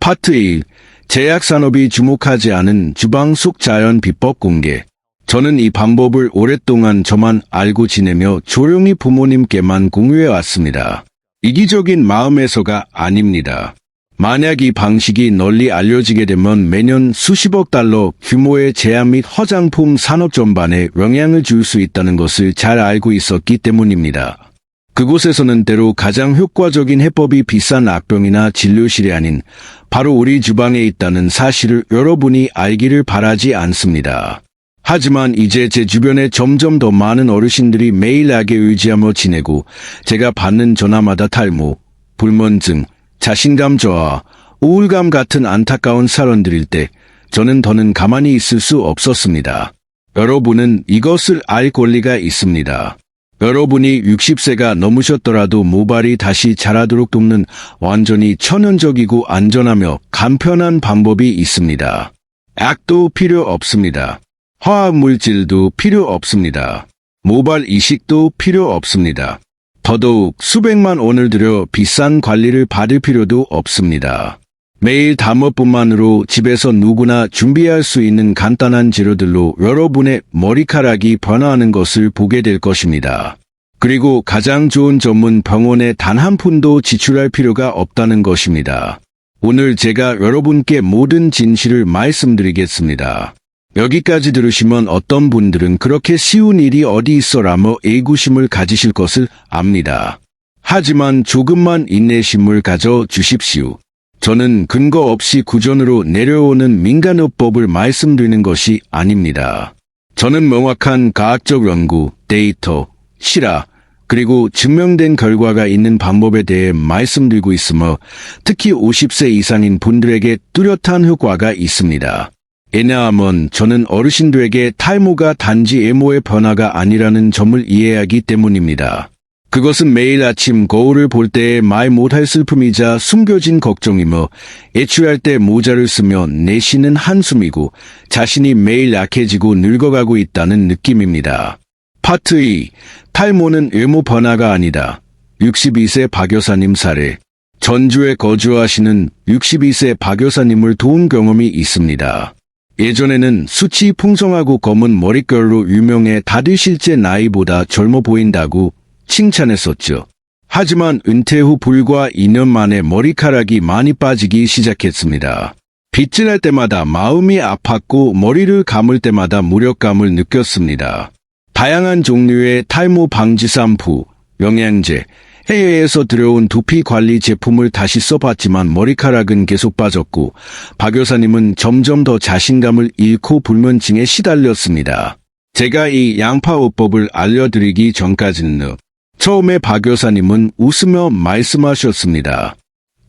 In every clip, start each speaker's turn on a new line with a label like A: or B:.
A: 파트 1. 제약산업이 주목하지 않은 주방 속 자연 비법 공개. 저는 이 방법을 오랫동안 저만 알고 지내며 조용히 부모님께만 공유해 왔습니다. 이기적인 마음에서가 아닙니다. 만약 이 방식이 널리 알려지게 되면 매년 수십억 달러 규모의 제약 및 화장품 산업 전반에 영향을 줄 수 있다는 것을 잘 알고 있었기 때문입니다. 그곳에서는 때로 가장 효과적인 해법이 비싼 악병이나 진료실이 아닌 바로 우리 주방에 있다는 사실을 여러분이 알기를 바라지 않습니다. 하지만 이제 제 주변에 점점 더 많은 어르신들이 매일 약에 의지하며 지내고 제가 받는 전화마다 탈모, 불면증, 자신감 저하, 우울감 같은 안타까운 사연들일 때 저는 더는 가만히 있을 수 없었습니다. 여러분은 이것을 알 권리가 있습니다. 여러분이 60세가 넘으셨더라도 모발이 다시 자라도록 돕는 완전히 천연적이고 안전하며 간편한 방법이 있습니다. 약도 필요 없습니다. 화학물질도 필요 없습니다. 모발 이식도 필요 없습니다. 더더욱 수백만 원을 들여 비싼 관리를 받을 필요도 없습니다. 매일 담업뿐만으로 집에서 누구나 준비할 수 있는 간단한 재료들로 여러분의 머리카락이 변화하는 것을 보게 될 것입니다. 그리고 가장 좋은 전문 병원에 단 한 푼도 지출할 필요가 없다는 것입니다. 오늘 제가 여러분께 모든 진실을 말씀드리겠습니다. 여기까지 들으시면 어떤 분들은 그렇게 쉬운 일이 어디 있어라며 의구심을 가지실 것을 압니다. 하지만 조금만 인내심을 가져 주십시오. 저는 근거 없이 구전으로 내려오는 민간요법을 말씀드리는 것이 아닙니다. 저는 명확한 과학적 연구, 데이터, 실화, 그리고 증명된 결과가 있는 방법에 대해 말씀드리고 있으며 특히 50세 이상인 분들에게 뚜렷한 효과가 있습니다. 왜냐하면 저는 어르신들에게 탈모가 단지 외모의 변화가 아니라는 점을 이해하기 때문입니다. 그것은 매일 아침 거울을 볼 때의 말 못할 슬픔이자 숨겨진 걱정이며 애출할 때 모자를 쓰며 내쉬는 한숨이고 자신이 매일 약해지고 늙어가고 있다는 느낌입니다. 파트 2. 탈모는 외모 변화가 아니다. 62세 박여사님 사례. 전주에 거주하시는 62세 박여사님을 도운 경험이 있습니다. 예전에는 숱이 풍성하고 검은 머릿결로 유명해 다들 실제 나이보다 젊어 보인다고 칭찬했었죠. 하지만 은퇴 후 불과 2년 만에 머리카락이 많이 빠지기 시작했습니다. 빗질 할 때마다 마음이 아팠고 머리를 감을 때마다 무력감을 느꼈습니다. 다양한 종류의 탈모 방지 샴푸, 영양제, 해외에서 들여온 두피 관리 제품을 다시 써봤지만 머리카락은 계속 빠졌고 박 여사님은 점점 더 자신감을 잃고 불면증에 시달렸습니다. 제가 이 양파요법을 알려드리기 전까지는 처음에 박 여사님은 웃으며 말씀하셨습니다.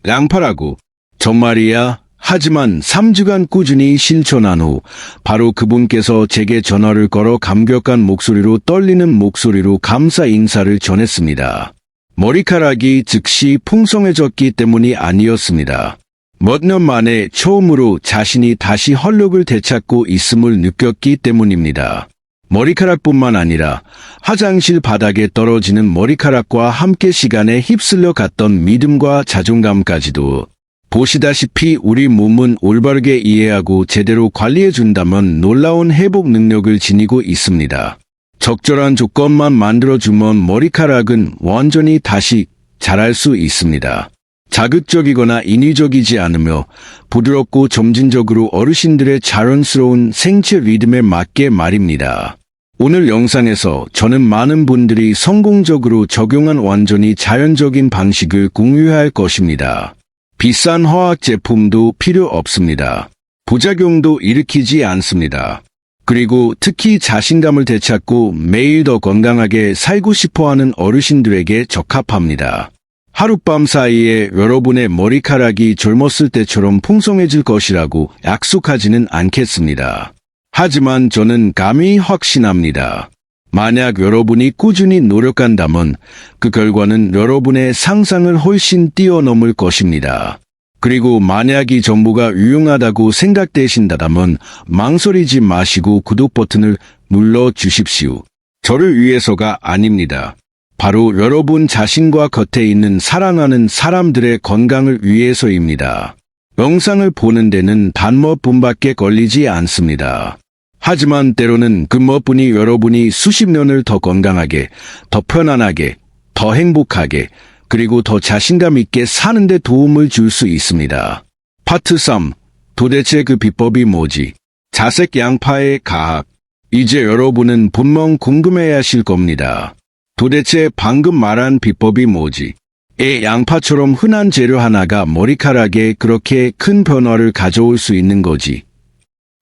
A: 양파라고? 정말이야? 하지만 3주간 꾸준히 실천한 후 바로 그분께서 제게 전화를 걸어 감격한 목소리로 떨리는 목소리로 감사 인사를 전했습니다. 머리카락이 즉시 풍성해졌기 때문이 아니었습니다. 몇 년 만에 처음으로 자신이 다시 활력을 되찾고 있음을 느꼈기 때문입니다. 머리카락뿐만 아니라 화장실 바닥에 떨어지는 머리카락과 함께 시간에 휩쓸려 갔던 믿음과 자존감까지도. 보시다시피 우리 몸은 올바르게 이해하고 제대로 관리해준다면 놀라운 회복 능력을 지니고 있습니다. 적절한 조건만 만들어주면 머리카락은 완전히 다시 자랄 수 있습니다. 자극적이거나 인위적이지 않으며 부드럽고 점진적으로 어르신들의 자연스러운 생체 리듬에 맞게 말입니다. 오늘 영상에서 저는 많은 분들이 성공적으로 적용한 완전히 자연적인 방식을 공유할 것입니다. 비싼 화학 제품도 필요 없습니다. 부작용도 일으키지 않습니다. 그리고 특히 자신감을 되찾고 매일 더 건강하게 살고 싶어하는 어르신들에게 적합합니다. 하룻밤 사이에 여러분의 머리카락이 젊었을 때처럼 풍성해질 것이라고 약속하지는 않겠습니다. 하지만 저는 감히 확신합니다. 만약 여러분이 꾸준히 노력한다면 그 결과는 여러분의 상상을 훨씬 뛰어넘을 것입니다. 그리고 만약 이 정보가 유용하다고 생각되신다면 망설이지 마시고 구독 버튼을 눌러주십시오. 저를 위해서가 아닙니다. 바로 여러분 자신과 곁에 있는 사랑하는 사람들의 건강을 위해서입니다. 영상을 보는 데는 단 몇 분밖에 걸리지 않습니다. 하지만 때로는 그 몇 분이 여러분이 수십 년을 더 건강하게, 더 편안하게, 더 행복하게, 그리고 더 자신감 있게 사는 데 도움을 줄 수 있습니다. 파트 3. 도대체 그 비법이 뭐지? 자색 양파의 과학. 이제 여러분은 분명 궁금해 하실 겁니다. 도대체 방금 말한 비법이 뭐지? 양파처럼 흔한 재료 하나가 머리카락에 그렇게 큰 변화를 가져올 수 있는 거지.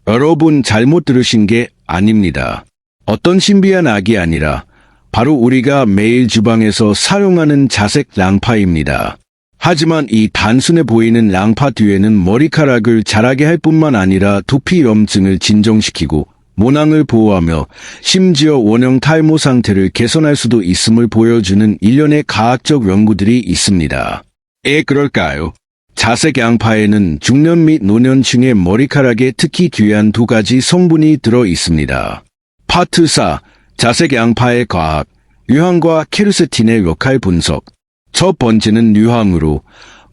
A: 여러분 잘못 들으신 게 아닙니다. 어떤 신비한 악이 아니라 바로 우리가 매일 주방에서 사용하는 자색 양파입니다. 하지만 이 단순해 보이는 양파 뒤에는 머리카락을 자라게 할 뿐만 아니라 두피 염증을 진정시키고 모낭을 보호하며 심지어 원형 탈모 상태를 개선할 수도 있음을 보여주는 일련의 과학적 연구들이 있습니다. 그럴까요? 자색 양파에는 중년 및 노년층의 머리카락에 특히 귀한 두 가지 성분이 들어 있습니다. 파트 4. 자색 양파의 과학. 유황과 케르세틴의 역할 분석. 첫 번째는 유황으로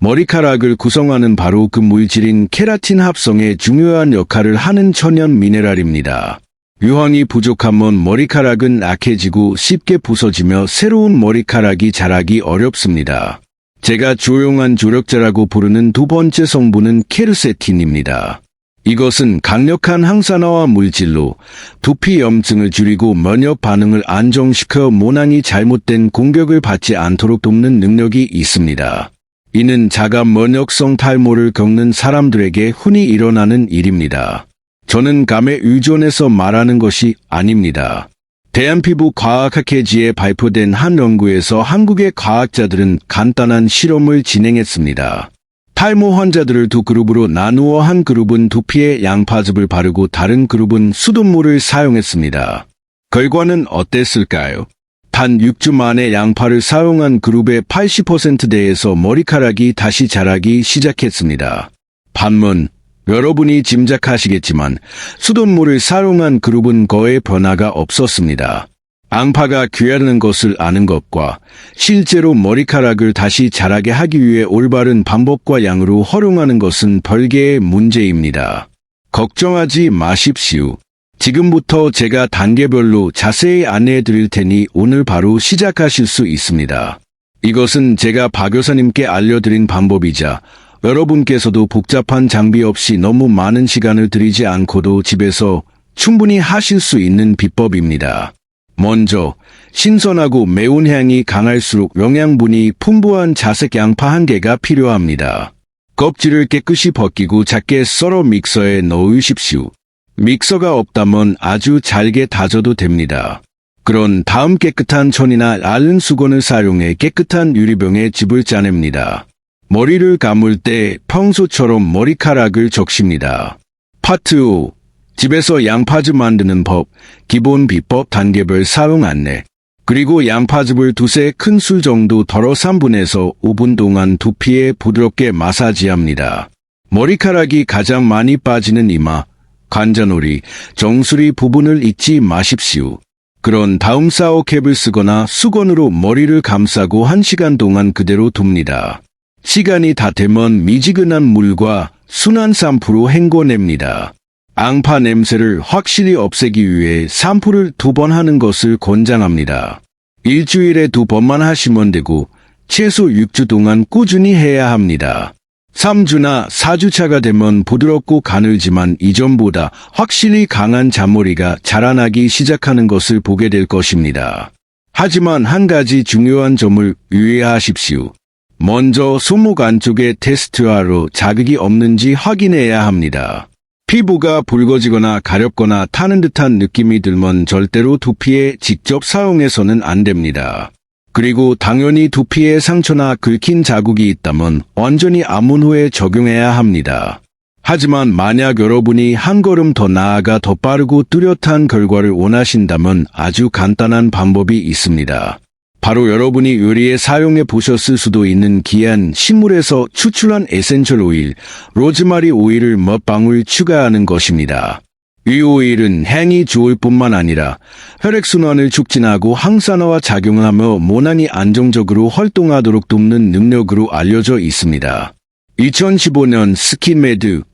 A: 머리카락을 구성하는 바로 그 물질인 케라틴 합성에 중요한 역할을 하는 천연 미네랄입니다. 유황이 부족하면 머리카락은 약해지고 쉽게 부서지며 새로운 머리카락이 자라기 어렵습니다. 제가 조용한 조력자라고 부르는 두 번째 성분은 케르세틴입니다. 이것은 강력한 항산화와 물질로 두피 염증을 줄이고 면역 반응을 안정시켜 모낭이 잘못된 공격을 받지 않도록 돕는 능력이 있습니다. 이는 자가 면역성 탈모를 겪는 사람들에게 흔히 일어나는 일입니다. 저는 감에 의존해서 말하는 것이 아닙니다. 대한피부과학학회지에 발표된 한 연구에서 한국의 과학자들은 간단한 실험을 진행했습니다. 탈모 환자들을 두 그룹으로 나누어 한 그룹은 두피에 양파즙을 바르고 다른 그룹은 수돗물을 사용했습니다. 결과는 어땠을까요? 단 6주 만에 양파를 사용한 그룹의 80%대에서 머리카락이 다시 자라기 시작했습니다. 반면 여러분이 짐작하시겠지만 수돗물을 사용한 그룹은 거의 변화가 없었습니다. 양파가 귀하다는 것을 아는 것과 실제로 머리카락을 다시 자라게 하기 위해 올바른 방법과 양으로 활용하는 것은 별개의 문제입니다. 걱정하지 마십시오. 지금부터 제가 단계별로 자세히 안내해 드릴 테니 오늘 바로 시작하실 수 있습니다. 이것은 제가 박 교사님께 알려드린 방법이자 여러분께서도 복잡한 장비 없이 너무 많은 시간을 들이지 않고도 집에서 충분히 하실 수 있는 비법입니다. 먼저 신선하고 매운 향이 강할수록 영양분이 풍부한 자색 양파 1개가 필요합니다. 껍질을 깨끗이 벗기고 작게 썰어 믹서에 넣으십시오. 믹서가 없다면 아주 잘게 다져도 됩니다. 그런 다음 깨끗한 천이나 얇은 수건을 사용해 깨끗한 유리병에 즙을 짜냅니다. 머리를 감을 때 평소처럼 머리카락을 적십니다. 파트 5. 집에서 양파즙 만드는 법, 기본 비법 단계별 사용 안내. 그리고 양파즙을 두세 큰술 정도 덜어 3분에서 5분 동안 두피에 부드럽게 마사지합니다. 머리카락이 가장 많이 빠지는 이마, 관자놀이, 정수리 부분을 잊지 마십시오. 그런 다음 샤워캡을 쓰거나 수건으로 머리를 감싸고 1시간 동안 그대로 둡니다. 시간이 다 되면 미지근한 물과 순한 샴푸로 헹궈냅니다. 양파 냄새를 확실히 없애기 위해 샴푸를 2번 하는 것을 권장합니다. 일주일에 2번만 하시면 되고 최소 6주 동안 꾸준히 해야 합니다. 3주나 4주차가 되면 부드럽고 가늘지만 이전보다 확실히 강한 잔머리가 자라나기 시작하는 것을 보게 될 것입니다. 하지만 한 가지 중요한 점을 유의하십시오. 먼저 손목 안쪽에 테스트하러 자극이 없는지 확인해야 합니다. 피부가 붉어지거나 가렵거나 타는 듯한 느낌이 들면 절대로 두피에 직접 사용해서는 안 됩니다. 그리고 당연히 두피에 상처나 긁힌 자국이 있다면 완전히 암문 후에 적용해야 합니다. 하지만 만약 여러분이 한 걸음 더 나아가 더 빠르고 뚜렷한 결과를 원하신다면 아주 간단한 방법이 있습니다. 바로 여러분이 요리에 사용해 보셨을 수도 있는 귀한 식물에서 추출한 에센셜 오일, 로즈마리 오일을 몇 방울 추가하는 것입니다. 이 오일은 향이 좋을 뿐만 아니라 혈액순환을 촉진하고 항산화와 작용하며 모낭이 안정적으로 활동하도록 돕는 능력으로 알려져 있습니다. 2015년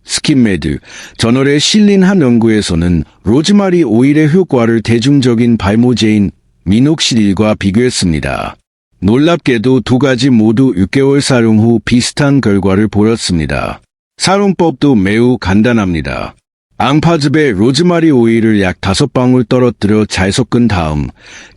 A: 스킨메드 저널에 실린 한 연구에서는 로즈마리 오일의 효과를 대중적인 발모제인 미녹시딜과 비교했습니다. 놀랍게도 두 가지 모두 6개월 사용 후 비슷한 결과를 보였습니다. 사용법도 매우 간단합니다. 앙파즙에 로즈마리 오일을 약 5방울 떨어뜨려 잘 섞은 다음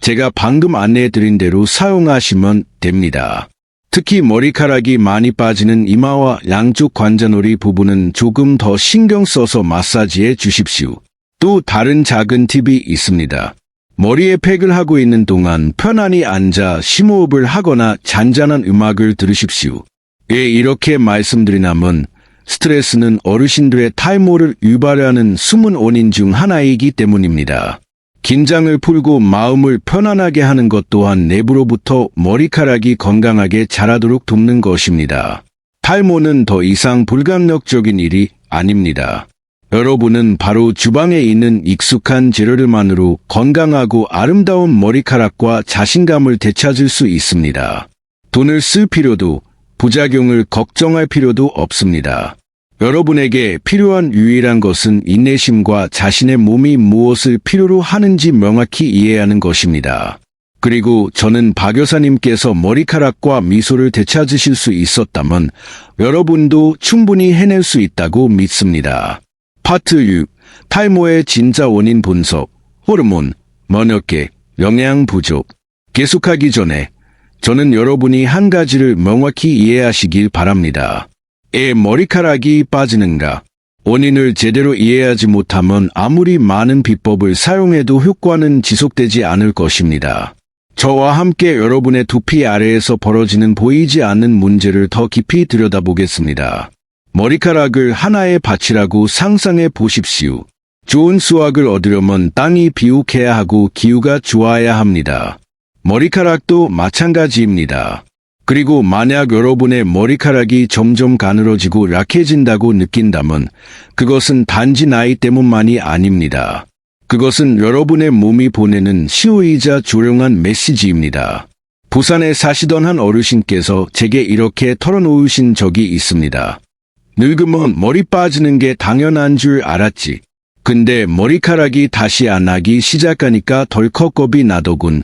A: 제가 방금 안내해드린 대로 사용하시면 됩니다. 특히 머리카락이 많이 빠지는 이마와 양쪽 관자놀이 부분은 조금 더 신경 써서 마사지해 주십시오. 또 다른 작은 팁이 있습니다. 머리에 팩을 하고 있는 동안 편안히 앉아 심호흡을 하거나 잔잔한 음악을 들으십시오. 왜 이렇게 말씀드리냐면 스트레스는 어르신들의 탈모를 유발하는 숨은 원인 중 하나이기 때문입니다. 긴장을 풀고 마음을 편안하게 하는 것 또한 내부로부터 머리카락이 건강하게 자라도록 돕는 것입니다. 탈모는 더 이상 불가역적인 일이 아닙니다. 여러분은 바로 주방에 있는 익숙한 재료들만으로 건강하고 아름다운 머리카락과 자신감을 되찾을 수 있습니다. 돈을 쓸 필요도, 부작용을 걱정할 필요도 없습니다. 여러분에게 필요한 유일한 것은 인내심과 자신의 몸이 무엇을 필요로 하는지 명확히 이해하는 것입니다. 그리고 저는 박 여사님께서 머리카락과 미소를 되찾으실 수 있었다면 여러분도 충분히 해낼 수 있다고 믿습니다. 파트 6. 탈모의 진짜 원인 분석, 호르몬, 면역계, 영양 부족. 계속하기 전에 저는 여러분이 한 가지를 명확히 이해하시길 바랍니다. 왜 머리카락이 빠지는가? 원인을 제대로 이해하지 못하면 아무리 많은 비법을 사용해도 효과는 지속되지 않을 것입니다. 저와 함께 여러분의 두피 아래에서 벌어지는 보이지 않는 문제를 더 깊이 들여다보겠습니다. 머리카락을 하나의 밭이라고 상상해 보십시오. 좋은 수확을 얻으려면 땅이 비옥해야 하고 기후가 좋아야 합니다. 머리카락도 마찬가지입니다. 그리고 만약 여러분의 머리카락이 점점 가늘어지고 약해진다고 느낀다면 그것은 단지 나이 때문만이 아닙니다. 그것은 여러분의 몸이 보내는 시호이자 조용한 메시지입니다. 부산에 사시던 한 어르신께서 제게 이렇게 털어놓으신 적이 있습니다. 늙으면 머리 빠지는 게 당연한 줄 알았지. 근데 머리카락이 다시 안 나기 시작하니까 덜컥 겁이 나더군.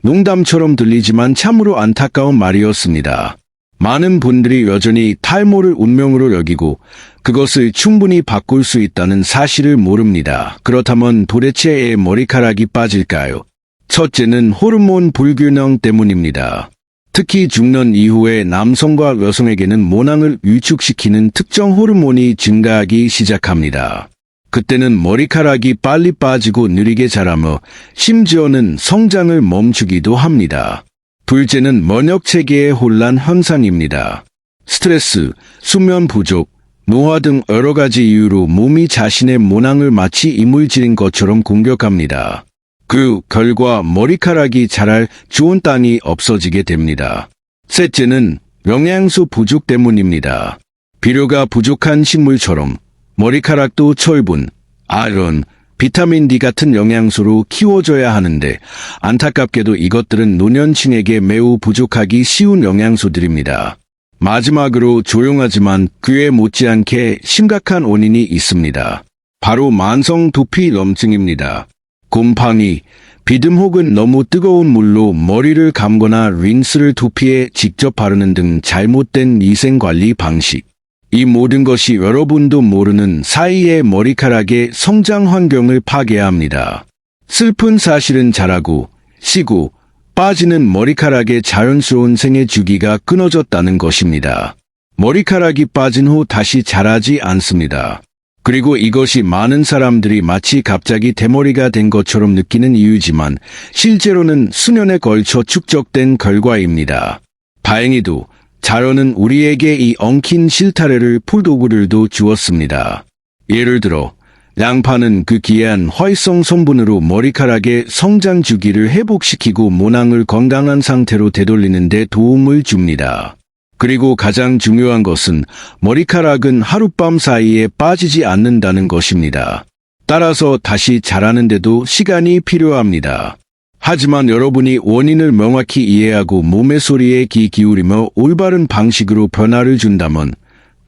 A: 농담처럼 들리지만 참으로 안타까운 말이었습니다. 많은 분들이 여전히 탈모를 운명으로 여기고 그것을 충분히 바꿀 수 있다는 사실을 모릅니다. 그렇다면 도대체 왜 머리카락이 빠질까요? 첫째는 호르몬 불균형 때문입니다. 특히 중년 이후에 남성과 여성에게는 모낭을 위축시키는 특정 호르몬이 증가하기 시작합니다. 그때는 머리카락이 빨리 빠지고 느리게 자라며 심지어는 성장을 멈추기도 합니다. 둘째는 면역체계의 혼란 현상입니다. 스트레스, 수면 부족, 노화 등 여러 가지 이유로 몸이 자신의 모낭을 마치 이물질인 것처럼 공격합니다. 그 결과 머리카락이 자랄 좋은 땅이 없어지게 됩니다. 셋째는 영양소 부족 때문입니다. 비료가 부족한 식물처럼 머리카락도 철분, 아연, 비타민 D 같은 영양소로 키워져야 하는데 안타깝게도 이것들은 노년층에게 매우 부족하기 쉬운 영양소들입니다. 마지막으로 조용하지만 그에 못지않게 심각한 원인이 있습니다. 바로 만성 두피 염증입니다. 곰팡이, 비듬 혹은 너무 뜨거운 물로 머리를 감거나 린스를 두피에 직접 바르는 등 잘못된 위생관리 방식. 이 모든 것이 여러분도 모르는 사이에 머리카락의 성장 환경을 파괴합니다. 슬픈 사실은 자라고, 쉬고, 빠지는 머리카락의 자연스러운 생애 주기가 끊어졌다는 것입니다. 머리카락이 빠진 후 다시 자라지 않습니다. 그리고 이것이 많은 사람들이 마치 갑자기 대머리가 된 것처럼 느끼는 이유지만 실제로는 수년에 걸쳐 축적된 결과입니다. 다행히도 자연은 우리에게 이 엉킨 실타래를 풀도구들도 주었습니다. 예를 들어 양파는 그 귀한 활성 성분으로 머리카락의 성장 주기를 회복시키고 모낭을 건강한 상태로 되돌리는 데 도움을 줍니다. 그리고 가장 중요한 것은 머리카락은 하룻밤 사이에 빠지지 않는다는 것입니다. 따라서 다시 자라는데도 시간이 필요합니다. 하지만 여러분이 원인을 명확히 이해하고 몸의 소리에 귀 기울이며 올바른 방식으로 변화를 준다면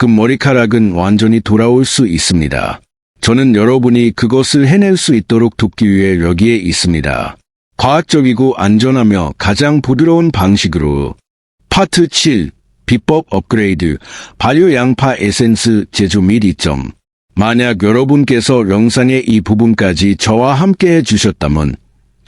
A: 그 머리카락은 완전히 돌아올 수 있습니다. 저는 여러분이 그것을 해낼 수 있도록 돕기 위해 여기에 있습니다. 과학적이고 안전하며 가장 부드러운 방식으로. 파트 7. 비법 업그레이드. 발효 양파 에센스 제조 및 이점. 만약 여러분께서 영상의 이 부분까지 저와 함께 해주셨다면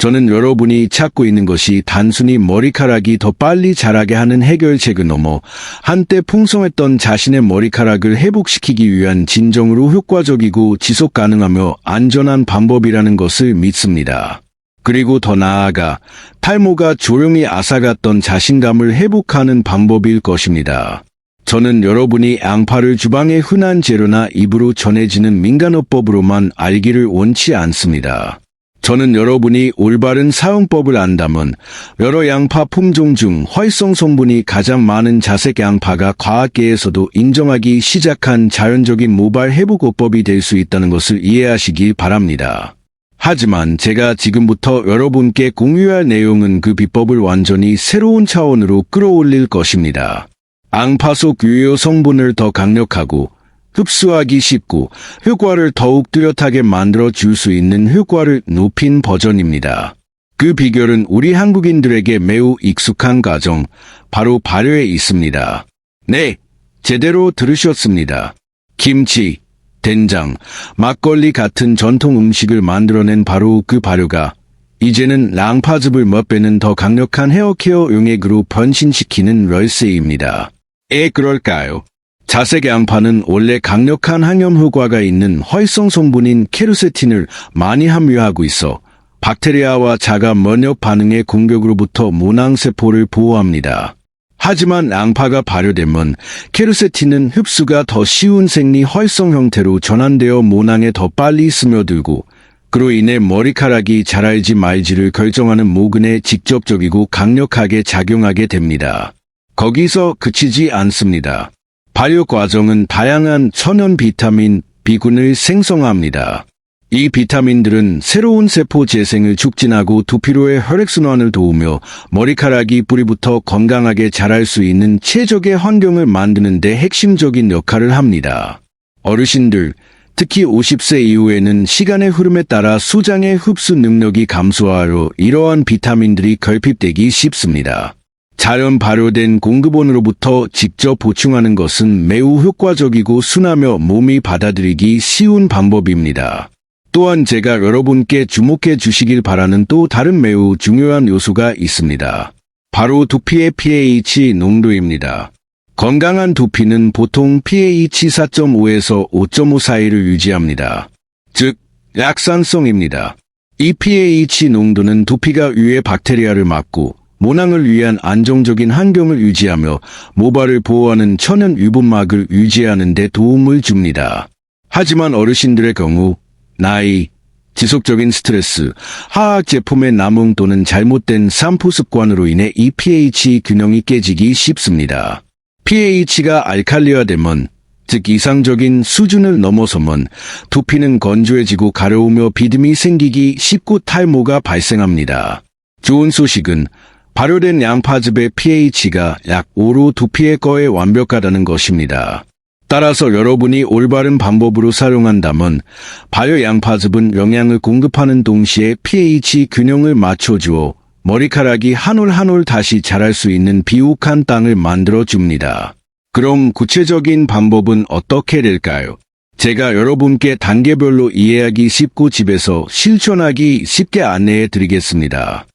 A: 저는 여러분이 찾고 있는 것이 단순히 머리카락이 더 빨리 자라게 하는 해결책을 넘어 한때 풍성했던 자신의 머리카락을 회복시키기 위한 진정으로 효과적이고 지속 가능하며 안전한 방법이라는 것을 믿습니다. 그리고 더 나아가 탈모가 조용히 앗아갔던 자신감을 회복하는 방법일 것입니다. 저는 여러분이 양파를 주방의 흔한 재료나 입으로 전해지는 민간어법으로만 알기를 원치 않습니다. 저는 여러분이 올바른 사용법을 안다면 여러 양파 품종 중 활성 성분이 가장 많은 자색 양파가 과학계에서도 인정하기 시작한 자연적인 모발 회복어법이 될 수 있다는 것을 이해하시길 바랍니다. 하지만 제가 지금부터 여러분께 공유할 내용은 그 비법을 완전히 새로운 차원으로 끌어올릴 것입니다. 양파 속 유효 성분을 더 강력하고 흡수하기 쉽고 효과를 더욱 뚜렷하게 만들어 줄 수 있는 효과를 높인 버전입니다. 그 비결은 우리 한국인들에게 매우 익숙한 과정, 바로 발효에 있습니다. 네, 제대로 들으셨습니다. 김치, 된장, 막걸리 같은 전통 음식을 만들어낸 바로 그 발효가 이제는 양파즙을 몇 배는 더 강력한 헤어케어 용액으로 변신시키는 열쇠입니다. 그럴까요? 자색 양파는 원래 강력한 항염 효과가 있는 활성 성분인 케르세틴을 많이 함유하고 있어 박테리아와 자가 면역 반응의 공격으로부터 모낭세포를 보호합니다. 하지만 양파가 발효되면 케르세틴은 흡수가 더 쉬운 생리 활성 형태로 전환되어 모낭에 더 빨리 스며들고 그로 인해 머리카락이 자랄지 말지를 결정하는 모근에 직접적이고 강력하게 작용하게 됩니다. 거기서 그치지 않습니다. 발효 과정은 다양한 천연 비타민, B군을 생성합니다. 이 비타민들은 새로운 세포 재생을 촉진하고 두피로의 혈액순환을 도우며 머리카락이 뿌리부터 건강하게 자랄 수 있는 최적의 환경을 만드는 데 핵심적인 역할을 합니다. 어르신들, 특히 50세 이후에는 시간의 흐름에 따라 수장의 흡수 능력이 감소하여 이러한 비타민들이 결핍되기 쉽습니다. 자연 발효된 공급원으로부터 직접 보충하는 것은 매우 효과적이고 순하며 몸이 받아들이기 쉬운 방법입니다. 또한 제가 여러분께 주목해 주시길 바라는 또 다른 매우 중요한 요소가 있습니다. 바로 두피의 pH 농도입니다. 건강한 두피는 보통 pH 4.5에서 5.5 사이를 유지합니다. 즉, 약산성입니다. 이 pH 농도는 두피가 위의 박테리아를 막고 모낭을 위한 안정적인 환경을 유지하며 모발을 보호하는 천연 유분막을 유지하는 데 도움을 줍니다. 하지만 어르신들의 경우 나이, 지속적인 스트레스, 화학 제품의 남용 또는 잘못된 샴푸 습관으로 인해 이 pH 균형이 깨지기 쉽습니다. pH가 알칼리화되면, 즉 이상적인 수준을 넘어서면 두피는 건조해지고 가려우며 비듬이 생기기 쉽고 탈모가 발생합니다. 좋은 소식은 발효된 양파즙의 pH가 약 5로 두피의 거에 완벽하다는 것입니다. 따라서 여러분이 올바른 방법으로 사용한다면 발효 양파즙은 영양을 공급하는 동시에 pH 균형을 맞춰주어 머리카락이 한 올 한 올 다시 자랄 수 있는 비옥한 땅을 만들어줍니다. 그럼 구체적인 방법은 어떻게 될까요? 제가 여러분께 단계별로 이해하기 쉽고 집에서 실천하기 쉽게 안내해 드리겠습니다.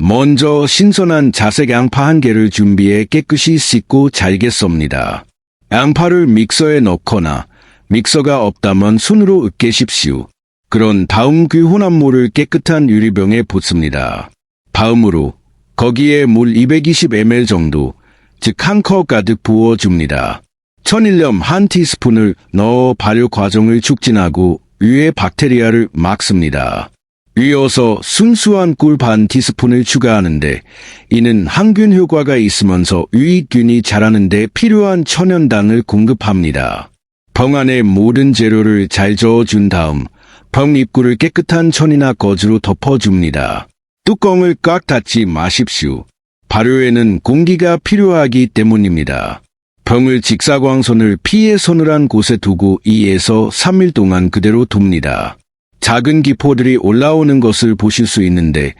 A: 먼저 신선한 자색 양파 1개를 준비해 깨끗이 씻고 잘게 썹니다. 양파를 믹서에 넣거나 믹서가 없다면 손으로 으깨십시오. 그런 다음 그 혼합물을 깨끗한 유리병에 붓습니다. 다음으로 거기에 물 220ml 정도, 즉 1컵 가득 부어줍니다. 천일염 1티스푼을 넣어 발효 과정을 촉진하고 위에 박테리아를 막습니다. 이어서 순수한 꿀 반 티스푼을 추가하는데 이는 항균 효과가 있으면서 유익균이 자라는 데 필요한 천연당을 공급합니다. 병 안에 모든 재료를 잘 저어준 다음 병 입구를 깨끗한 천이나 거즈로 덮어줍니다. 뚜껑을 꽉 닫지 마십시오. 발효에는 공기가 필요하기 때문입니다. 병을 직사광선을 피해 서늘한 곳에 두고 2에서 3일 동안 그대로 둡니다. 작은 기포들이 올라오는 것을 보실 수 있는데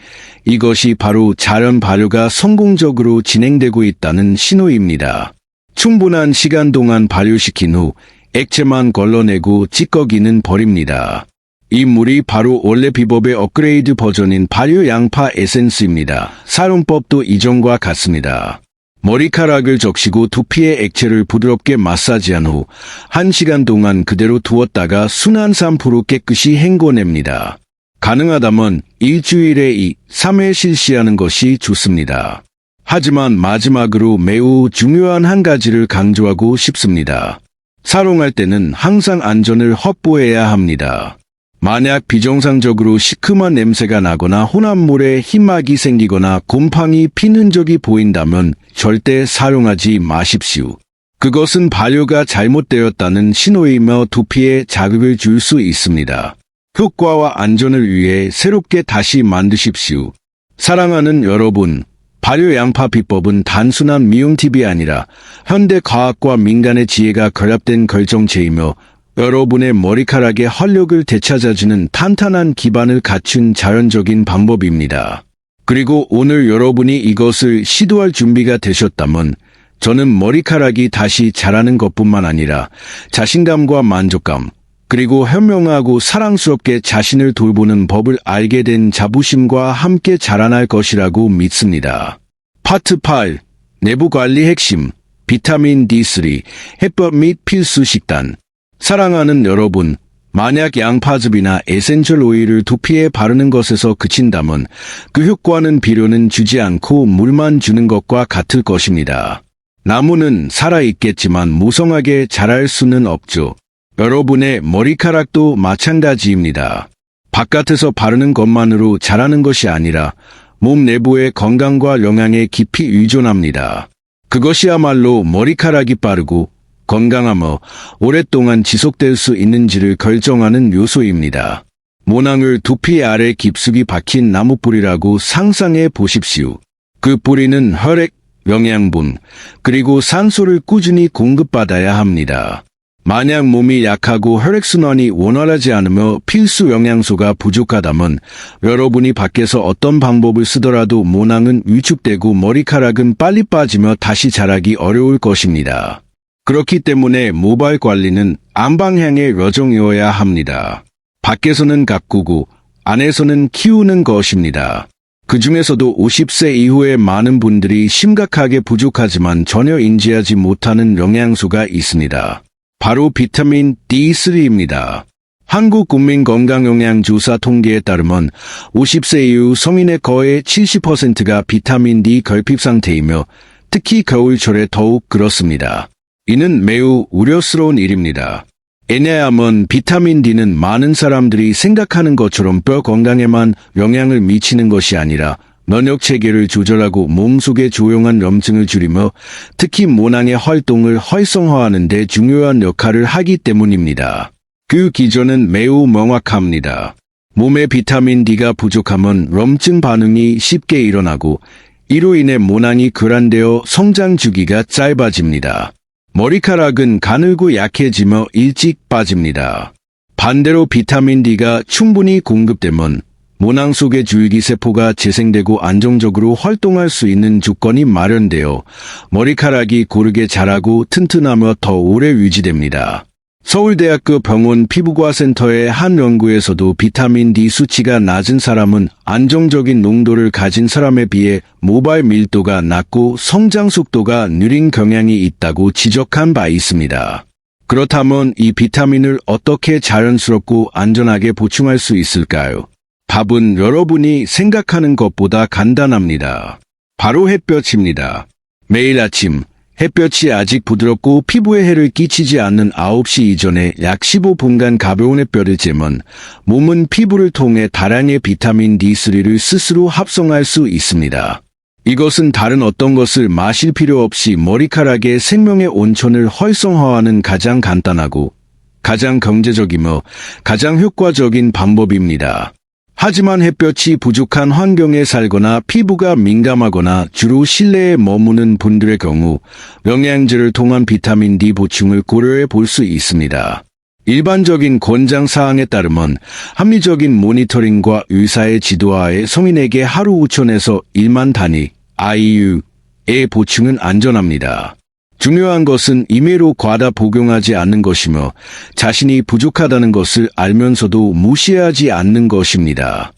A: 이것이 바로 자연 발효가 성공적으로 진행되고 있다는 신호입니다. 충분한 시간 동안 발효시킨 후 액체만 걸러내고 찌꺼기는 버립니다. 이 물이 바로 원래 비법의 업그레이드 버전인 발효 양파 에센스입니다. 사용법도 이전과 같습니다. 머리카락을 적시고 두피에 액체를 부드럽게 마사지한 후 1시간 동안 그대로 두었다가 순한 샴푸로 깨끗이 헹궈냅니다. 가능하다면 일주일에 2, 3회 실시하는 것이 좋습니다. 하지만 마지막으로 매우 중요한 한 가지를 강조하고 싶습니다. 사용할 때는 항상 안전을 확보해야 합니다. 만약 비정상적으로 시큼한 냄새가 나거나 혼합물에 희막이 생기거나 곰팡이 핀 흔적이 보인다면 절대 사용하지 마십시오. 그것은 발효가 잘못되었다는 신호이며 두피에 자극을 줄 수 있습니다. 효과와 안전을 위해 새롭게 다시 만드십시오. 사랑하는 여러분, 발효 양파 비법은 단순한 미용 팁이 아니라 현대 과학과 민간의 지혜가 결합된 결정체이며 여러분의 머리카락의 활력을 되찾아주는 탄탄한 기반을 갖춘 자연적인 방법입니다. 그리고 오늘 여러분이 이것을 시도할 준비가 되셨다면 저는 머리카락이 다시 자라는 것뿐만 아니라 자신감과 만족감, 그리고 현명하고 사랑스럽게 자신을 돌보는 법을 알게 된 자부심과 함께 자라날 것이라고 믿습니다. 파트 8. 내부관리 핵심, 비타민 D3, 해법 및 필수 식단. 사랑하는 여러분, 만약 양파즙이나 에센셜 오일을 두피에 바르는 것에서 그친다면 그 효과는 비료는 주지 않고 물만 주는 것과 같을 것입니다. 나무는 살아있겠지만 무성하게 자랄 수는 없죠. 여러분의 머리카락도 마찬가지입니다. 바깥에서 바르는 것만으로 자라는 것이 아니라 몸 내부의 건강과 영양에 깊이 의존합니다. 그것이야말로 머리카락이 빠르고 건강하며 오랫동안 지속될 수 있는지를 결정하는 요소입니다. 모낭을 두피 아래 깊숙이 박힌 나무뿌리라고 상상해 보십시오. 그 뿌리는 혈액, 영양분, 그리고 산소를 꾸준히 공급받아야 합니다. 만약 몸이 약하고 혈액순환이 원활하지 않으며 필수 영양소가 부족하다면 여러분이 밖에서 어떤 방법을 쓰더라도 모낭은 위축되고 머리카락은 빨리 빠지며 다시 자라기 어려울 것입니다. 그렇기 때문에 모발 관리는 안방향의 여정이어야 합니다. 밖에서는 가꾸고 안에서는 키우는 것입니다. 그 중에서도 50세 이후의 많은 분들이 심각하게 부족하지만 전혀 인지하지 못하는 영양소가 있습니다. 바로 비타민 D3입니다. 한국국민건강영양조사 통계에 따르면 50세 이후 성인의 거의 70%가 비타민 D 결핍 상태이며 특히 겨울철에 더욱 그렇습니다. 이는 매우 우려스러운 일입니다. 왜냐하면 비타민 D는 많은 사람들이 생각하는 것처럼 뼈 건강에만 영향을 미치는 것이 아니라 면역 체계를 조절하고 몸속의 조용한 염증을 줄이며 특히 모낭의 활동을 활성화하는 데 중요한 역할을 하기 때문입니다. 그 기전은 매우 명확합니다. 몸에 비타민 D가 부족하면 염증 반응이 쉽게 일어나고 이로 인해 모낭이 교란되어 성장 주기가 짧아집니다. 머리카락은 가늘고 약해지며 일찍 빠집니다. 반대로 비타민 D가 충분히 공급되면 모낭 속의 줄기세포가 재생되고 안정적으로 활동할 수 있는 조건이 마련되어 머리카락이 고르게 자라고 튼튼하며 더 오래 유지됩니다. 서울대학교 병원 피부과센터의 한 연구에서도 비타민 D 수치가 낮은 사람은 안정적인 농도를 가진 사람에 비해 모발 밀도가 낮고 성장 속도가 느린 경향이 있다고 지적한 바 있습니다. 그렇다면 이 비타민을 어떻게 자연스럽고 안전하게 보충할 수 있을까요? 답은 여러분이 생각하는 것보다 간단합니다. 바로 햇볕입니다. 매일 아침 햇볕이 아직 부드럽고 피부에 해를 끼치지 않는 9시 이전에 약 15분간 가벼운 햇볕을 쬐면 몸은 피부를 통해 다량의 비타민 D3를 스스로 합성할 수 있습니다. 이것은 다른 어떤 것을 마실 필요 없이 머리카락의 생명의 온천을 활성화하는 가장 간단하고 가장 경제적이며 가장 효과적인 방법입니다. 하지만 햇볕이 부족한 환경에 살거나 피부가 민감하거나 주로 실내에 머무는 분들의 경우 영양제를 통한 비타민 D 보충을 고려해 볼 수 있습니다. 일반적인 권장 사항에 따르면 합리적인 모니터링과 의사의 지도하에 성인에게 하루 5천에서 1만 단위 IU의 보충은 안전합니다. 중요한 것은 임의로 과다 복용하지 않는 것이며 자신이 부족하다는 것을 알면서도 무시하지 않는 것입니다.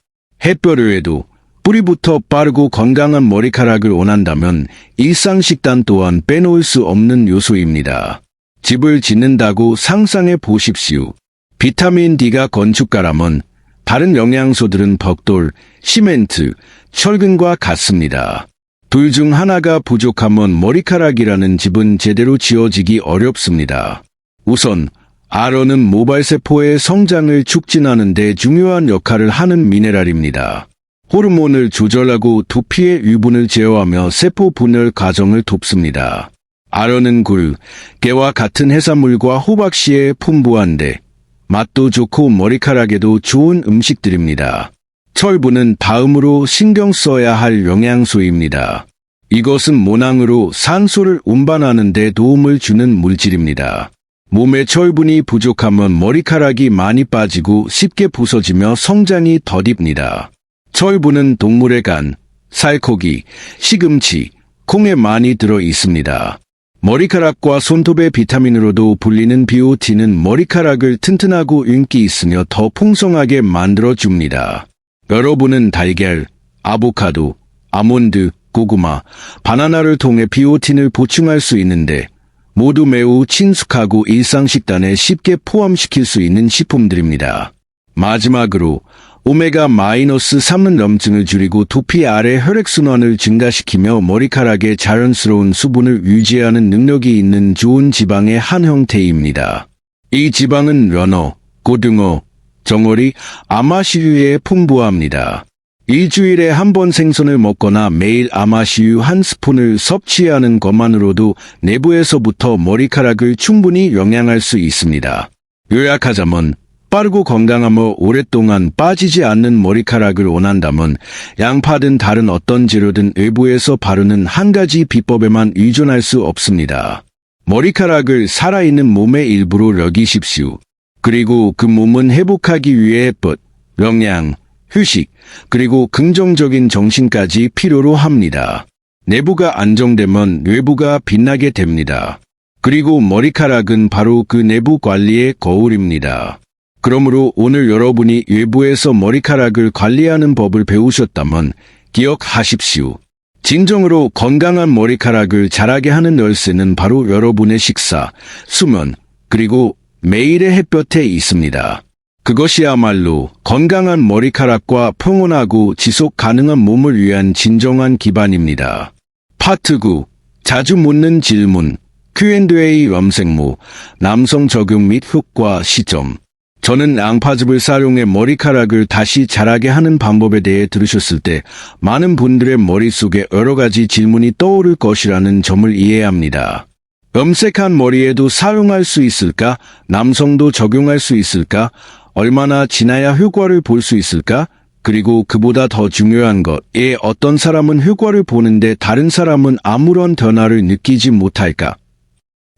A: 햇볕 외에도 뿌리부터 빠르고 건강한 머리카락을 원한다면 일상식단 또한 빼놓을 수 없는 요소입니다. 집을 짓는다고 상상해 보십시오. 비타민 D가 건축가라면 다른 영양소들은 벽돌, 시멘트, 철근과 같습니다. 둘 중 하나가 부족하면 머리카락이라는 집은 제대로 지어지기 어렵습니다. 우선 아론은 모발세포의 성장을 촉진하는 데 중요한 역할을 하는 미네랄입니다. 호르몬을 조절하고 두피의 유분을 제어하며 세포 분열 과정을 돕습니다. 아론은 굴, 깨와 같은 해산물과 호박씨에 풍부한데 맛도 좋고 머리카락에도 좋은 음식들입니다. 철분은 다음으로 신경 써야 할 영양소입니다. 이것은 모낭으로 산소를 운반하는 데 도움을 주는 물질입니다. 몸에 철분이 부족하면 머리카락이 많이 빠지고 쉽게 부서지며 성장이 더딥니다. 철분은 동물의 간, 살코기, 시금치, 콩에 많이 들어 있습니다. 머리카락과 손톱의 비타민으로도 불리는 비오틴은 머리카락을 튼튼하고 윤기 있으며 더 풍성하게 만들어줍니다. 여러분은 달걀, 아보카도, 아몬드, 고구마, 바나나를 통해 비오틴을 보충할 수 있는데 모두 매우 친숙하고 일상 식단에 쉽게 포함시킬 수 있는 식품들입니다. 마지막으로 오메가-3는 염증을 줄이고 두피 아래 혈액순환을 증가시키며 머리카락의 자연스러운 수분을 유지하는 능력이 있는 좋은 지방의 한 형태입니다. 이 지방은 연어, 고등어, 정어리, 아마시유에 풍부합니다. 일주일에 한 번 생선을 먹거나 매일 아마시유 한 스푼을 섭취하는 것만으로도 내부에서부터 머리카락을 충분히 영양할 수 있습니다. 요약하자면 빠르고 건강하며 오랫동안 빠지지 않는 머리카락을 원한다면 양파든 다른 어떤 재료든 외부에서 바르는 한 가지 비법에만 의존할 수 없습니다. 머리카락을 살아있는 몸의 일부로 여기십시오. 그리고 그 몸은 회복하기 위해 햇볕, 영양, 휴식, 그리고 긍정적인 정신까지 필요로 합니다. 내부가 안정되면 외부가 빛나게 됩니다. 그리고 머리카락은 바로 그 내부 관리의 거울입니다. 그러므로 오늘 여러분이 외부에서 머리카락을 관리하는 법을 배우셨다면 기억하십시오. 진정으로 건강한 머리카락을 자라게 하는 열쇠는 바로 여러분의 식사, 수면, 그리고 매일의 햇볕에 있습니다. 그것이야말로 건강한 머리카락과 평온하고 지속 가능한 몸을 위한 진정한 기반입니다. 파트 9. 자주 묻는 질문. Q&A 염색모, 남성 적용 및 효과 시점. 저는 양파즙을 사용해 머리카락을 다시 자라게 하는 방법에 대해 들으셨을 때 많은 분들의 머릿속에 여러 가지 질문이 떠오를 것이라는 점을 이해합니다. 염색한 머리에도 사용할 수 있을까? 남성도 적용할 수 있을까? 얼마나 지나야 효과를 볼 수 있을까? 그리고 그보다 더 중요한 것, 어떤 사람은 효과를 보는데 다른 사람은 아무런 변화를 느끼지 못할까?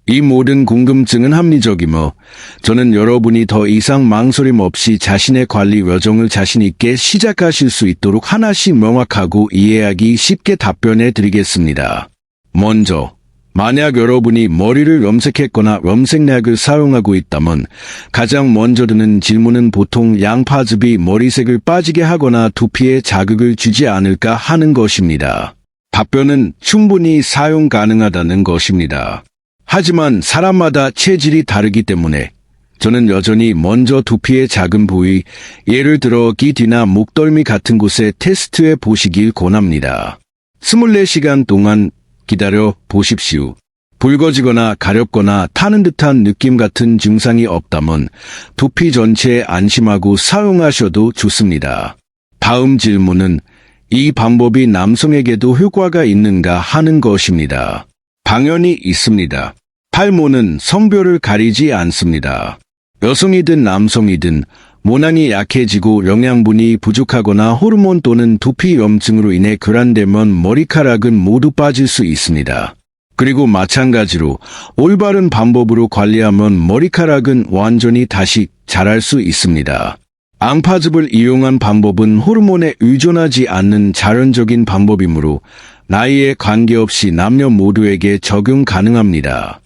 A: 이 모든 궁금증은 합리적이며 저는 여러분이 더 이상 망설임 없이 자신의 관리 여정을 자신 있게 시작하실 수 있도록 하나씩 명확하고 이해하기 쉽게 답변해 드리겠습니다. 먼저, 만약 여러분이 머리를 염색했거나 염색약을 사용하고 있다면 가장 먼저 드는 질문은 보통 양파즙이 머리색을 빠지게 하거나 두피에 자극을 주지 않을까 하는 것입니다. 답변은 충분히 사용 가능하다는 것입니다. 하지만 사람마다 체질이 다르기 때문에 저는 여전히 먼저 두피의 작은 부위, 예를 들어 귀 뒤나 목덜미 같은 곳에 테스트해 보시길 권합니다. 24시간 동안 기다려 보십시오. 붉어지거나 가렵거나 타는 듯한 느낌 같은 증상이 없다면 두피 전체에 안심하고 사용하셔도 좋습니다. 다음 질문은 이 방법이 남성에게도 효과가 있는가 하는 것입니다. 당연히 있습니다. 탈모는 성별을 가리지 않습니다. 여성이든 남성이든 모낭이 약해지고 영양분이 부족하거나 호르몬 또는 두피 염증으로 인해 결함되면 머리카락은 모두 빠질 수 있습니다. 그리고 마찬가지로 올바른 방법으로 관리하면 머리카락은 완전히 다시 자랄 수 있습니다. 앙파즙을 이용한 방법은 호르몬에 의존하지 않는 자연적인 방법이므로 나이에 관계없이 남녀 모두에게 적용 가능합니다.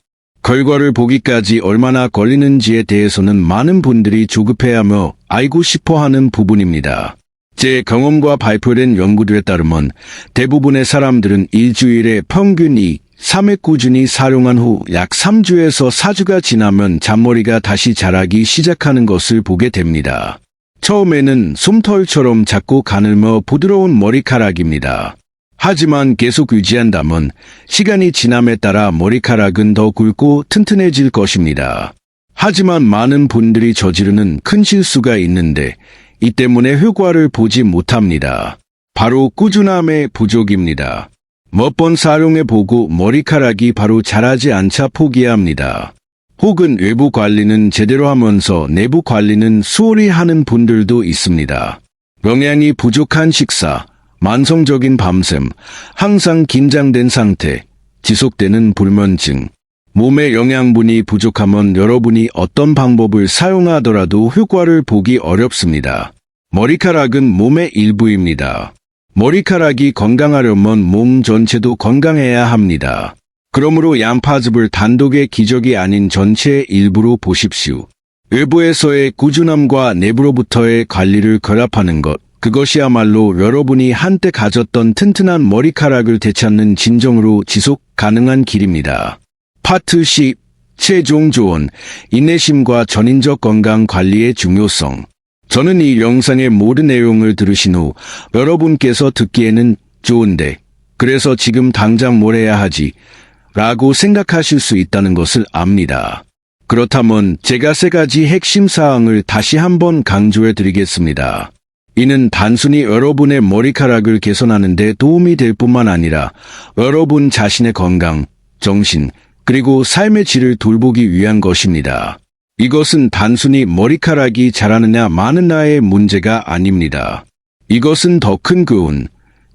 A: 결과를 보기까지 얼마나 걸리는지에 대해서는 많은 분들이 조급해하며 알고 싶어하는 부분입니다. 제 경험과 발표된 연구들에 따르면 대부분의 사람들은 일주일에 평균 3회 꾸준히 사용한 후 약 3주에서 4주가 지나면 잔머리가 다시 자라기 시작하는 것을 보게 됩니다. 처음에는 솜털처럼 작고 가늘며 부드러운 머리카락입니다. 하지만 계속 유지한다면 시간이 지남에 따라 머리카락은 더 굵고 튼튼해질 것입니다. 하지만 많은 분들이 저지르는 큰 실수가 있는데 이 때문에 효과를 보지 못합니다. 바로 꾸준함의 부족입니다. 몇 번 사용해보고 머리카락이 바로 자라지 않자 포기합니다. 혹은 외부 관리는 제대로 하면서 내부 관리는 수월히 하는 분들도 있습니다. 영양이 부족한 식사, 만성적인 밤샘, 항상 긴장된 상태, 지속되는 불면증, 몸에 영양분이 부족하면 여러분이 어떤 방법을 사용하더라도 효과를 보기 어렵습니다. 머리카락은 몸의 일부입니다. 머리카락이 건강하려면 몸 전체도 건강해야 합니다. 그러므로 양파즙을 단독의 기적이 아닌 전체의 일부로 보십시오. 외부에서의 꾸준함과 내부로부터의 관리를 결합하는 것, 그것이야말로 여러분이 한때 가졌던 튼튼한 머리카락을 되찾는 진정으로 지속 가능한 길입니다. 파트 10. 최종 조언, 인내심과 전인적 건강 관리의 중요성. 저는 이 영상의 모든 내용을 들으신 후 여러분께서 듣기에는 좋은데 그래서 지금 당장 뭘 해야 하지? 라고 생각하실 수 있다는 것을 압니다. 그렇다면 제가 3가지 핵심 사항을 다시 한번 강조해 드리겠습니다. 이는 단순히 여러분의 머리카락을 개선하는 데 도움이 될 뿐만 아니라 여러분 자신의 건강, 정신, 그리고 삶의 질을 돌보기 위한 것입니다. 이것은 단순히 머리카락이 자라느냐 마느냐의 문제가 아닙니다. 이것은 더 큰 교훈,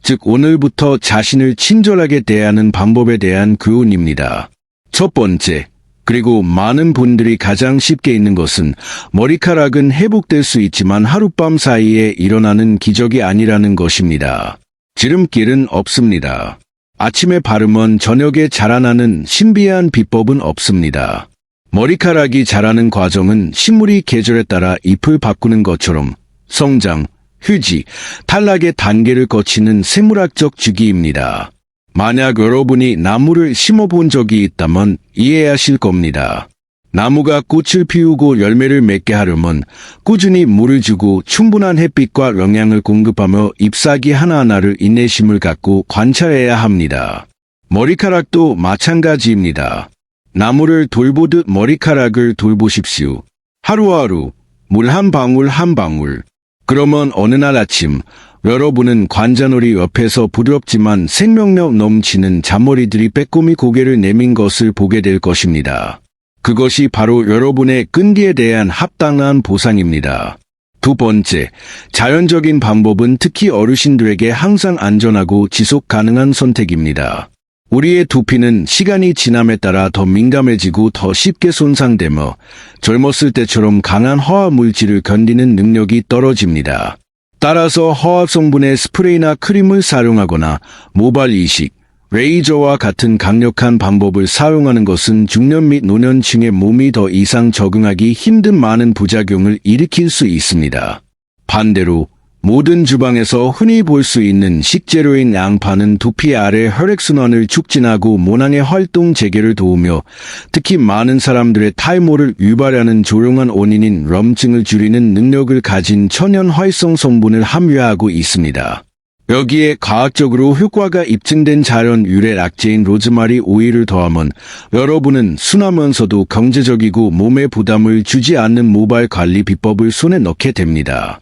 A: 즉 오늘부터 자신을 친절하게 대하는 방법에 대한 교훈입니다. 첫 번째, 그리고 많은 분들이 가장 쉽게 잊는 것은 머리카락은 회복될 수 있지만 하룻밤 사이에 일어나는 기적이 아니라는 것입니다. 지름길은 없습니다. 아침에 바르면 저녁에 자라나는 신비한 비법은 없습니다. 머리카락이 자라는 과정은 식물이 계절에 따라 잎을 바꾸는 것처럼 성장, 휴지, 탈락의 단계를 거치는 생물학적 주기입니다. 만약 여러분이 나무를 심어본 적이 있다면 이해하실 겁니다. 나무가 꽃을 피우고 열매를 맺게 하려면 꾸준히 물을 주고 충분한 햇빛과 영양을 공급하며 잎사귀 하나하나를 인내심을 갖고 관찰해야 합니다. 머리카락도 마찬가지입니다. 나무를 돌보듯 머리카락을 돌보십시오. 하루하루, 물 한 방울 한 방울. 그러면 어느 날 아침 여러분은 관자놀이 옆에서 부드럽지만 생명력 넘치는 잔머리들이 빼꼼히 고개를 내민 것을 보게 될 것입니다. 그것이 바로 여러분의 끈기에 대한 합당한 보상입니다. 두 번째, 자연적인 방법은 특히 어르신들에게 항상 안전하고 지속 가능한 선택입니다. 우리의 두피는 시간이 지남에 따라 더 민감해지고 더 쉽게 손상되며 젊었을 때처럼 강한 화학 물질을 견디는 능력이 떨어집니다. 따라서 화학 성분의 스프레이나 크림을 사용하거나 모발 이식, 레이저와 같은 강력한 방법을 사용하는 것은 중년 및 노년층의 몸이 더 이상 적응하기 힘든 많은 부작용을 일으킬 수 있습니다. 반대로 모든 주방에서 흔히 볼 수 있는 식재료인 양파는 두피 아래 혈액순환을 촉진하고 모낭의 활동 재개를 도우며 특히 많은 사람들의 탈모를 유발하는 조용한 원인인 염증을 줄이는 능력을 가진 천연 활성 성분을 함유하고 있습니다. 여기에 과학적으로 효과가 입증된 자연 유래 약재인 로즈마리 오일을 더하면 여러분은 순하면서도 경제적이고 몸에 부담을 주지 않는 모발 관리 비법을 손에 넣게 됩니다.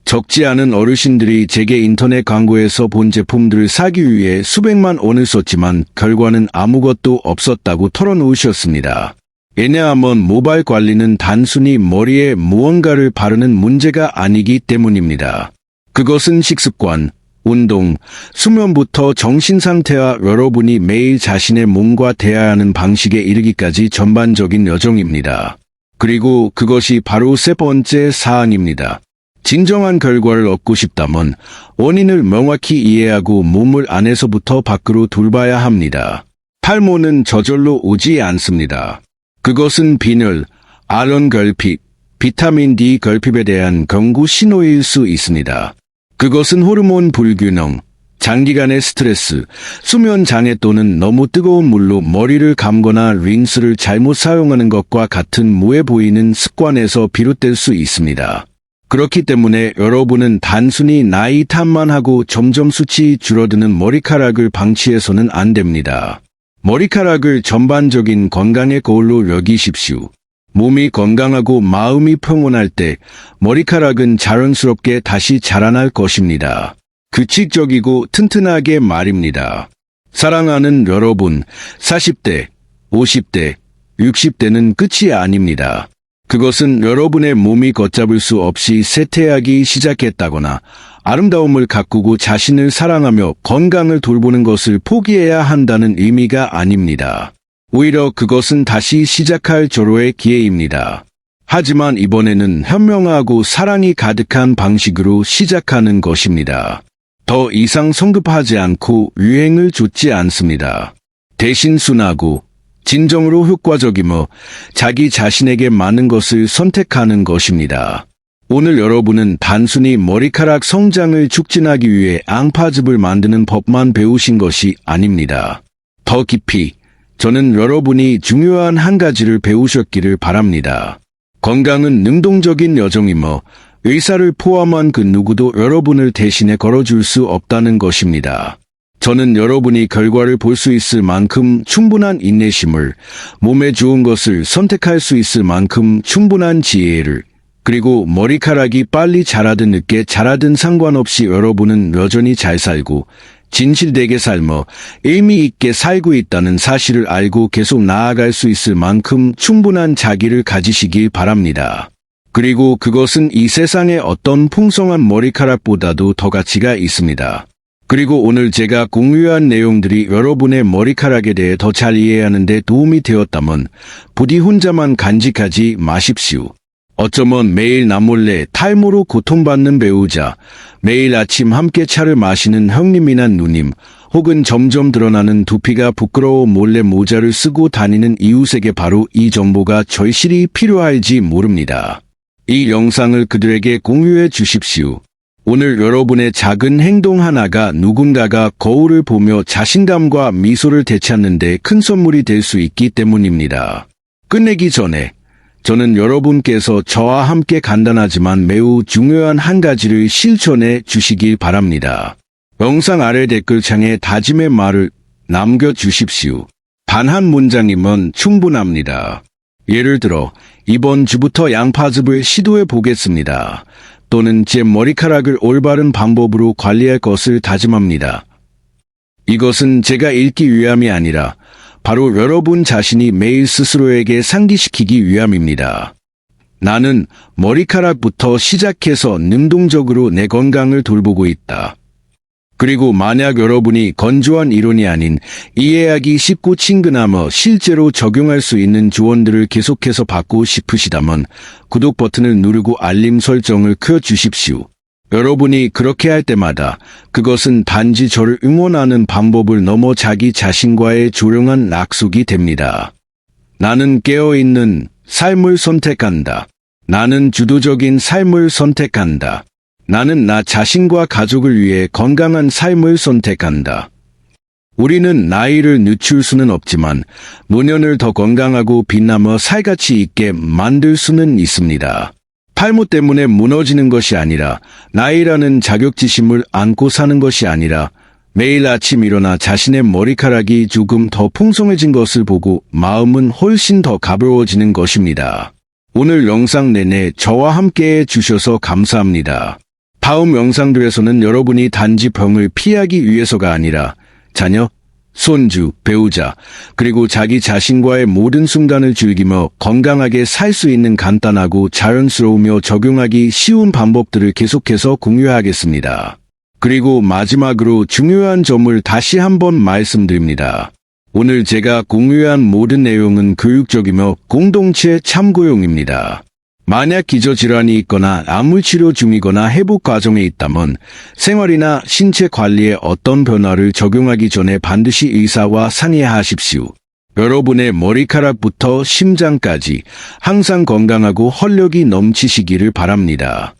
A: 적지 않은 어르신들이 제게 인터넷 광고에서 본 제품들을 사기 위해 수백만 원을 썼지만 결과는 아무것도 없었다고 털어놓으셨습니다. 왜냐하면 모발 관리는 단순히 머리에 무언가를 바르는 문제가 아니기 때문입니다. 그것은 식습관, 운동, 수면부터 정신상태와 여러분이 매일 자신의 몸과 대화하는 방식에 이르기까지 전반적인 여정입니다. 그리고 그것이 바로 세 번째 사항입니다. 진정한 결과를 얻고 싶다면 원인을 명확히 이해하고 몸을 안에서부터 밖으로 돌봐야 합니다. 탈모는 저절로 오지 않습니다. 그것은 빈혈, 아론 결핍, 비타민 D 결핍에 대한 경고 신호일 수 있습니다. 그것은 호르몬 불균형, 장기간의 스트레스, 수면 장애 또는 너무 뜨거운 물로 머리를 감거나 린스를 잘못 사용하는 것과 같은 무해 보이는 습관에서 비롯될 수 있습니다. 그렇기 때문에 여러분은 단순히 나이 탓만 하고 점점 숱이 줄어드는 머리카락을 방치해서는 안 됩니다. 머리카락을 전반적인 건강의 거울로 여기십시오. 몸이 건강하고 마음이 평온할 때 머리카락은 자연스럽게 다시 자라날 것입니다. 규칙적이고 튼튼하게 말입니다. 사랑하는 여러분, 40대, 50대, 60대는 끝이 아닙니다. 그것은 여러분의 몸이 걷잡을 수 없이 쇠퇴하기 시작했다거나 아름다움을 가꾸고 자신을 사랑하며 건강을 돌보는 것을 포기해야 한다는 의미가 아닙니다. 오히려 그것은 다시 시작할 절호의 기회입니다. 하지만 이번에는 현명하고 사랑이 가득한 방식으로 시작하는 것입니다. 더 이상 성급하지 않고 유행을 좇지 않습니다. 대신 순하고 진정으로 효과적이며 자기 자신에게 맞는 것을 선택하는 것입니다. 오늘 여러분은 단순히 머리카락 성장을 촉진하기 위해 앙파즙을 만드는 법만 배우신 것이 아닙니다. 더 깊이 저는 여러분이 중요한 한 가지를 배우셨기를 바랍니다. 건강은 능동적인 여정이며 의사를 포함한 그 누구도 여러분을 대신해 걸어줄 수 없다는 것입니다. 저는 여러분이 결과를 볼 수 있을 만큼 충분한 인내심을, 몸에 좋은 것을 선택할 수 있을 만큼 충분한 지혜를, 그리고 머리카락이 빨리 자라든 늦게 자라든 상관없이 여러분은 여전히 잘 살고 진실되게 삶어 의미 있게 살고 있다는 사실을 알고 계속 나아갈 수 있을 만큼 충분한 자기를 가지시길 바랍니다. 그리고 그것은 이 세상의 어떤 풍성한 머리카락보다도 더 가치가 있습니다. 그리고 오늘 제가 공유한 내용들이 여러분의 머리카락에 대해 더 잘 이해하는 데 도움이 되었다면 부디 혼자만 간직하지 마십시오. 어쩌면 매일 남몰래 탈모로 고통받는 배우자, 매일 아침 함께 차를 마시는 형님이나 누님, 혹은 점점 드러나는 두피가 부끄러워 몰래 모자를 쓰고 다니는 이웃에게 바로 이 정보가 절실히 필요할지 모릅니다. 이 영상을 그들에게 공유해 주십시오. 오늘 여러분의 작은 행동 하나가 누군가가 거울을 보며 자신감과 미소를 되찾는 데 큰 선물이 될 수 있기 때문입니다. 끝내기 전에 저는 여러분께서 저와 함께 간단하지만 매우 중요한 한 가지를 실천해 주시길 바랍니다. 영상 아래 댓글창에 다짐의 말을 남겨주십시오. 단 한 문장이면 충분합니다. 예를 들어 이번 주부터 양파즙을 시도해 보겠습니다. 또는 제 머리카락을 올바른 방법으로 관리할 것을 다짐합니다. 이것은 제가 읽기 위함이 아니라 바로 여러분 자신이 매일 스스로에게 상기시키기 위함입니다. 나는 머리카락부터 시작해서 능동적으로 내 건강을 돌보고 있다. 그리고 만약 여러분이 건조한 이론이 아닌 이해하기 쉽고 친근하며 실제로 적용할 수 있는 조언들을 계속해서 받고 싶으시다면 구독 버튼을 누르고 알림 설정을 켜주십시오. 여러분이 그렇게 할 때마다 그것은 단지 저를 응원하는 방법을 넘어 자기 자신과의 조용한 약속이 됩니다. 나는 깨어있는 삶을 선택한다. 나는 주도적인 삶을 선택한다. 나는 나 자신과 가족을 위해 건강한 삶을 선택한다. 우리는 나이를 늦출 수는 없지만 노년을 더 건강하고 빛나며 살가치 있게 만들 수는 있습니다. 탈모 때문에 무너지는 것이 아니라 나이라는 자격지심을 안고 사는 것이 아니라 매일 아침 일어나 자신의 머리카락이 조금 더 풍성해진 것을 보고 마음은 훨씬 더 가벼워지는 것입니다. 오늘 영상 내내 저와 함께 해주셔서 감사합니다. 다음 영상들에서는 여러분이 단지 병을 피하기 위해서가 아니라 자녀, 손주, 배우자, 그리고 자기 자신과의 모든 순간을 즐기며 건강하게 살 수 있는 간단하고 자연스러우며 적용하기 쉬운 방법들을 계속해서 공유하겠습니다. 그리고 마지막으로 중요한 점을 다시 한번 말씀드립니다. 오늘 제가 공유한 모든 내용은 교육적이며 공동체 참고용입니다. 만약 기저질환이 있거나 약물치료 중이거나 회복 과정에 있다면 생활이나 신체 관리에 어떤 변화를 적용하기 전에 반드시 의사와 상의하십시오. 여러분의 머리카락부터 심장까지 항상 건강하고 활력이 넘치시기를 바랍니다.